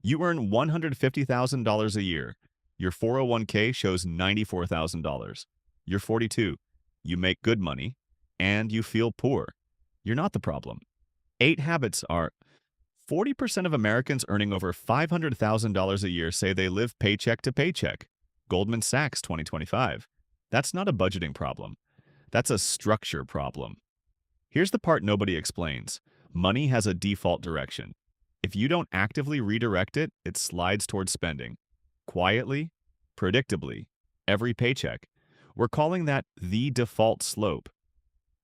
You earn $150,000 a year. Your 401k shows $94,000. You're 42. You make good money, and you feel poor. You're not the problem. 8 habits are 40% of Americans earning over $500,000 a year say they live paycheck to paycheck. Goldman Sachs 2025. That's not a budgeting problem. That's a structure problem. Here's the part nobody explains. Money has a default direction. If you don't actively redirect it, it slides towards spending. Quietly, predictably, every paycheck. We're calling that the default slope.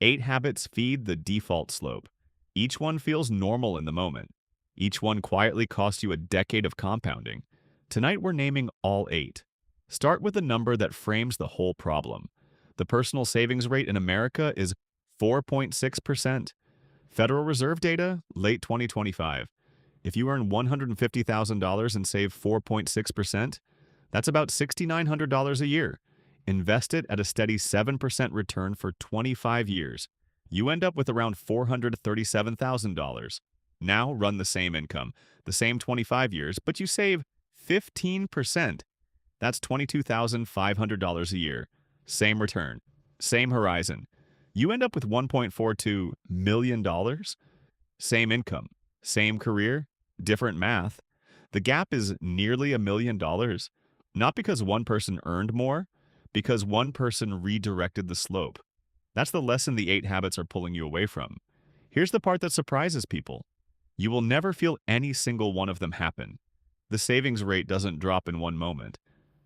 8 habits feed the default slope. Each one feels normal in the moment. Each one quietly costs you a decade of compounding. Tonight we're naming all 8. Start with a number that frames the whole problem. The personal savings rate in America is 4.6%. Federal Reserve data, late 2025. If you earn $150,000 and save 4.6%, that's about $6,900 a year. Invest it at a steady 7% return for 25 years. You end up with around $437,000. Now run the same income, the same 25 years, but you save 15%. That's $22,500 a year. Same return, same horizon. You end up with $1.42 million. Same income, same career, different math. The gap is nearly $1 million, not because one person earned more, because one person redirected the slope. That's the lesson the 8 habits are pulling you away from. Here's the part that surprises people. You will never feel any single one of them happen. The savings rate doesn't drop in one moment.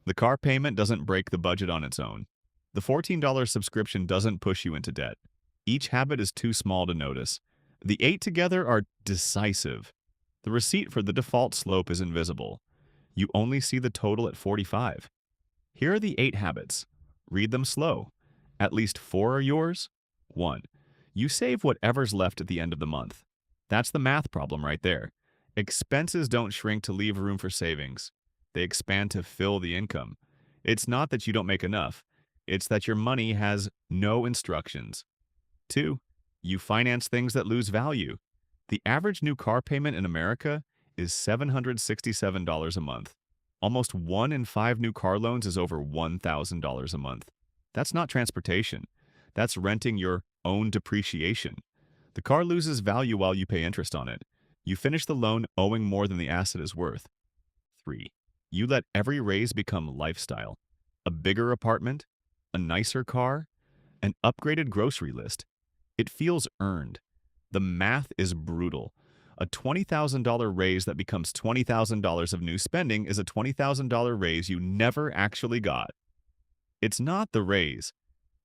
The car payment doesn't break the budget on its own. The $14 subscription doesn't push you into debt. Each habit is too small to notice. The 8 together are decisive. The receipt for the default slope is invisible. You only see the total at 45. Here are the 8 habits. Read them slow. At least 4 are yours. 1. You save whatever's left at the end of the month. That's the math problem right there. Expenses don't shrink to leave room for savings. They expand to fill the income. It's not that you don't make enough. It's that your money has no instructions. 2. You finance things that lose value. The average new car payment in America is $767 a month. Almost 1 in 5 new car loans is over $1,000 a month. That's not transportation. That's renting your own depreciation. The car loses value while you pay interest on it. You finish the loan owing more than the asset is worth. 3. You let every raise become lifestyle. A bigger apartment, a nicer car, an upgraded grocery list. It feels earned. The math is brutal. A $20,000 raise that becomes $20,000 of new spending is a $20,000 raise you never actually got. It's not the raise.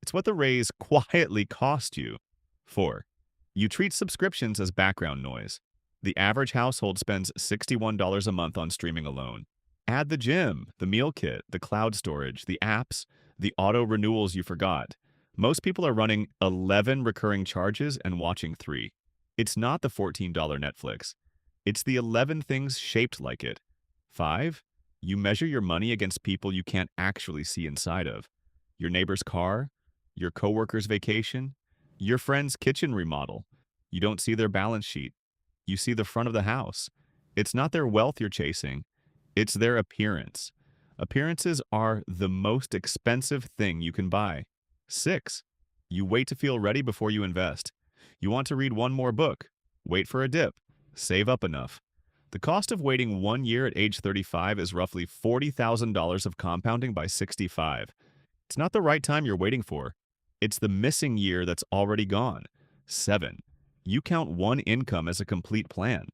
It's what the raise quietly cost you. 4. You treat subscriptions as background noise. The average household spends $61 a month on streaming alone. Add the gym, the meal kit, the cloud storage, the apps, the auto renewals you forgot. Most people are running 11 recurring charges and watching 3. It's not the $14 Netflix. It's the 11 things shaped like it. 5. You measure your money against people you can't actually see inside of. Your neighbor's car, your coworker's vacation, your friend's kitchen remodel. You don't see their balance sheet. You see the front of the house. It's not their wealth you're chasing. It's their appearance. Appearances are the most expensive thing you can buy. 6. You wait to feel ready before you invest. You want to read one more book. Wait for a dip. Save up enough. The cost of waiting 1 year at age 35 is roughly $40,000 of compounding by 65. It's not the right time you're waiting for. It's the missing year that's already gone. 7. You count one income as a complete plan.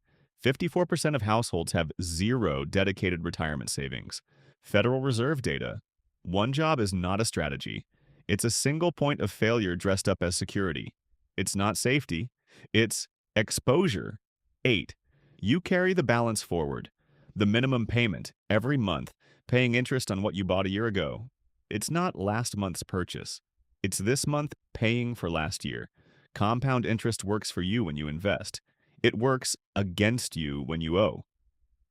54% of households have 0 dedicated retirement savings. Federal Reserve data. One job is not a strategy. It's a single point of failure dressed up as security. It's not safety. It's exposure. 8. You carry the balance forward. The minimum payment, every month, paying interest on what you bought a year ago. It's not last month's purchase. It's this month paying for last year. Compound interest works for you when you invest. It works against you when you owe.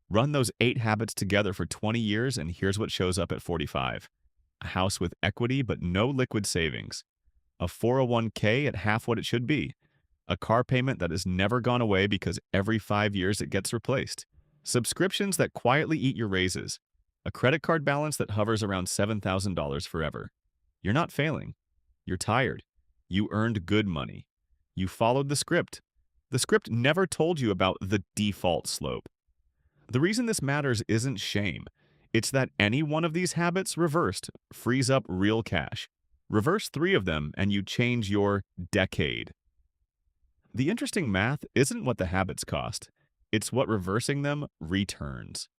Run those 8 habits together for 20 years and here's what shows up at 45. A house with equity but no liquid savings. A 401k at half what it should be. A car payment that has never gone away because every 5 years it gets replaced. Subscriptions that quietly eat your raises. A credit card balance that hovers around $7,000 forever. You're not failing. You're tired. You earned good money. You followed the script. The script never told you about the default slope. The reason this matters isn't shame. It's that any one of these habits reversed frees up real cash. Reverse 3 of them and you change your decade. The interesting math isn't what the habits cost. It's what reversing them returns.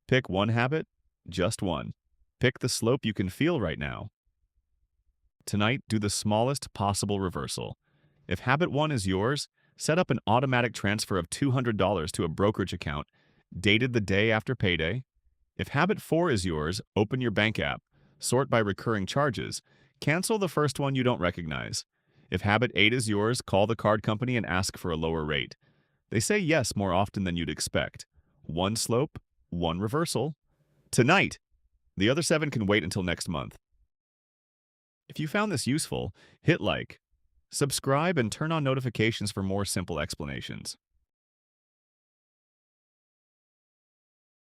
Pick one habit, just one. Pick the slope you can feel right now. Tonight, do the smallest possible reversal. If habit 1 is yours, set up an automatic transfer of $200 to a brokerage account, dated the day after payday. If habit 4 is yours, open your bank app, sort by recurring charges, cancel the first one you don't recognize. If habit 8 is yours, call the card company and ask for a lower rate. They say yes more often than you'd expect. One slope, one reversal. Tonight! The other 7 can wait until next month. If you found this useful, hit like, subscribe, and turn on notifications for more simple explanations.